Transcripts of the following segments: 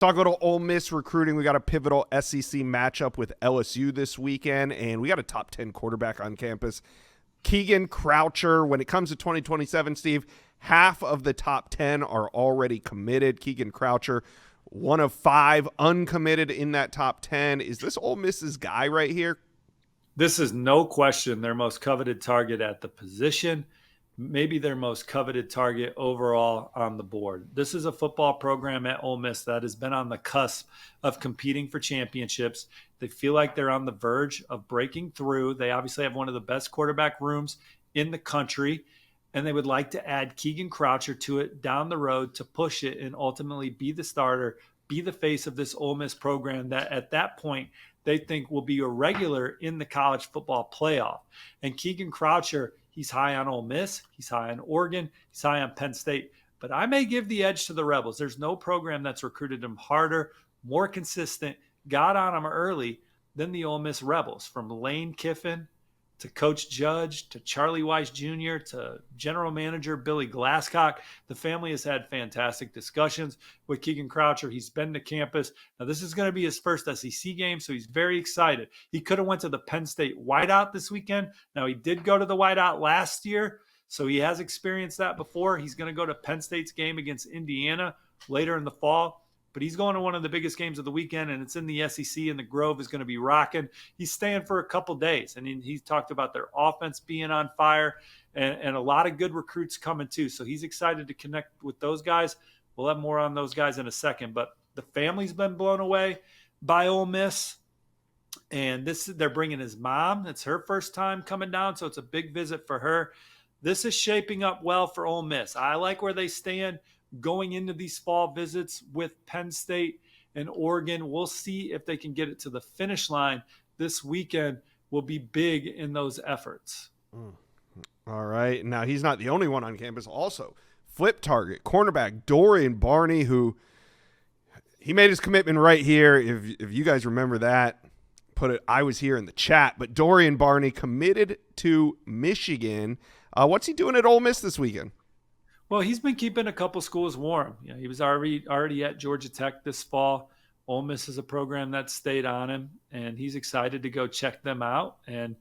Talk a little Ole Miss recruiting. We got a pivotal SEC matchup with LSU this weekend, and we got a top 10 quarterback on campus. Keegan Croucher. When it comes to 2027, Steve, half of the top 10 are already committed. Keegan Croucher, one of 5 uncommitted in that top 10. Is this Ole Miss's guy right here? This is no question their most coveted target at the position, maybe their most coveted target overall on the board. This is a football program at Ole Miss that has been on the cusp of competing for championships. They feel like they're on the verge of breaking through. They obviously have one of the best quarterback rooms in the country, and they would like to add Keegan Croucher to it down the road to push it and ultimately be the starter, be the face of this Ole Miss program that at that point they think will be a regular in the college football playoff. And Keegan Croucher, he's high on Ole Miss, he's high on Oregon, he's high on Penn State. But I may give the edge to the Rebels. There's no program that's recruited him harder, more consistent, got on him early than the Ole Miss Rebels. From Lane Kiffin to Coach Judge to Charlie Weiss Jr. to General Manager Billy Glasscock, the family has had fantastic discussions with Keegan Croucher. He's been to campus. Now, this is going to be his first SEC game, so he's very excited. He could have went to the Penn State Whiteout this weekend. Now, he did go to the Whiteout last year, so he has experienced that before. He's going to go to Penn State's game against Indiana later in the fall. But he's going to one of the biggest games of the weekend, and it's in the SEC, and the Grove is going to be rocking. He's staying for a couple days, and he's talked about their offense being on fire and a lot of good recruits coming too. So he's excited to connect with those guys. We'll have more on those guys in a second. But the family's been blown away by Ole Miss, and they're bringing his mom. It's her first time coming down, so it's a big visit for her. This is shaping up well for Ole Miss. I like where they stand going into these fall visits with Penn State and Oregon. We'll see if they can get it to the finish line this weekend. Will be big in those efforts. All right. Now, he's not the only one on campus. Also, flip target, cornerback Dorian Barney, who he made his commitment right here. If you guys remember that, put it, I was here in the chat. But Dorian Barney committed to Michigan. What's he doing at Ole Miss this weekend? Well, he's been keeping a couple schools warm. He was already at Georgia Tech this fall. Ole Miss is a program that stayed on him, and he's excited to go check them out. And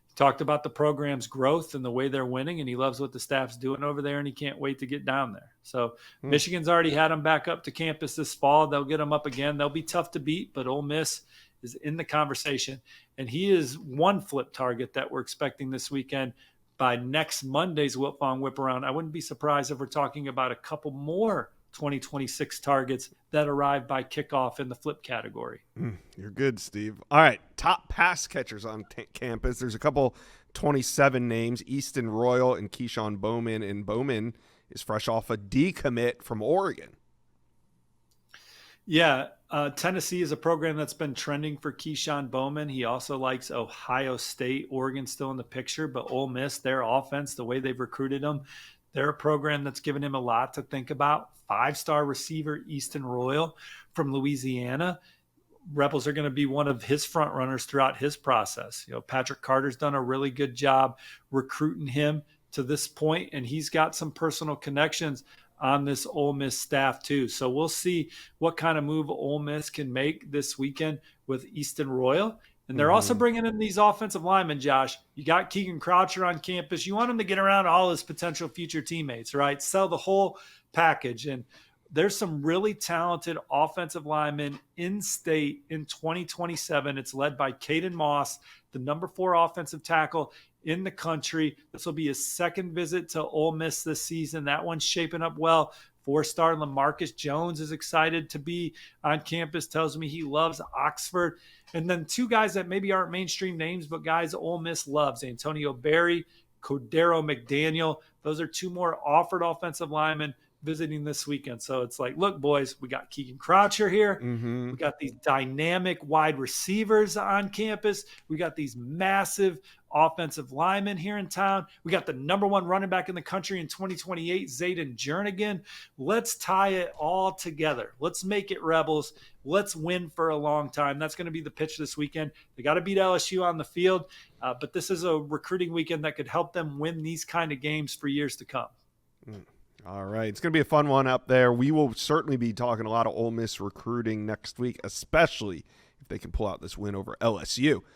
he talked about the program's growth and the way they're winning, and he loves what the staff's doing over there, and he can't wait to get down there. So Michigan's already had him back up to campus this fall. They'll get him up again. They'll be tough to beat, but Ole Miss is in the conversation, and he is one flip target that we're expecting this weekend. By next Monday's Whip On Whip Around, I wouldn't be surprised if we're talking about a couple more 2026 targets that arrive by kickoff in the flip category. You're good, Steve. All right, top pass catchers on campus. There's a couple 27 names, Easton Royal and Keyshawn Bowman, and Bowman is fresh off a decommit from Oregon. Yeah, Tennessee is a program that's been trending for Keyshawn Bowman. He also likes Ohio State. Oregon's still in the picture, but Ole Miss, their offense, the way they've recruited him, they're a program that's given him a lot to think about. 5-star receiver Easton Royal from Louisiana. Rebels are going to be one of his front runners throughout his process. Patrick Carter's done a really good job recruiting him to this point, and he's got some personal connections on this Ole Miss staff too. So we'll see what kind of move Ole Miss can make this weekend with Easton Royal. And they're also bringing in these offensive linemen, Josh. You got Keegan Croucher on campus. You want him to get around all his potential future teammates, right? Sell the whole package. And there's some really talented offensive linemen in state in 2027. It's led by Caden Moss, the number 4 offensive tackle in the country. This will be his second visit to Ole Miss this season. That one's shaping up well. 4-star LaMarcus Jones is excited to be on campus, tells me he loves Oxford. And then 2 guys that maybe aren't mainstream names, but guys Ole Miss loves, Antonio Berry, Cordero McDaniel. Those are 2 more offered offensive linemen visiting this weekend. So it's like, look, boys, we got Keegan Croucher here. We got these dynamic wide receivers on campus. We got these massive offensive linemen here in town. We got the number 1 running back in the country in 2028, Zayden Jernigan. Let's tie it all together. Let's make it Rebels. Let's win for a long time. That's going to be the pitch this weekend. They got to beat LSU on the field, but this is a recruiting weekend that could help them win these kind of games for years to come. All right. It's going to be a fun one up there. We will certainly be talking a lot of Ole Miss recruiting next week, especially if they can pull out this win over LSU.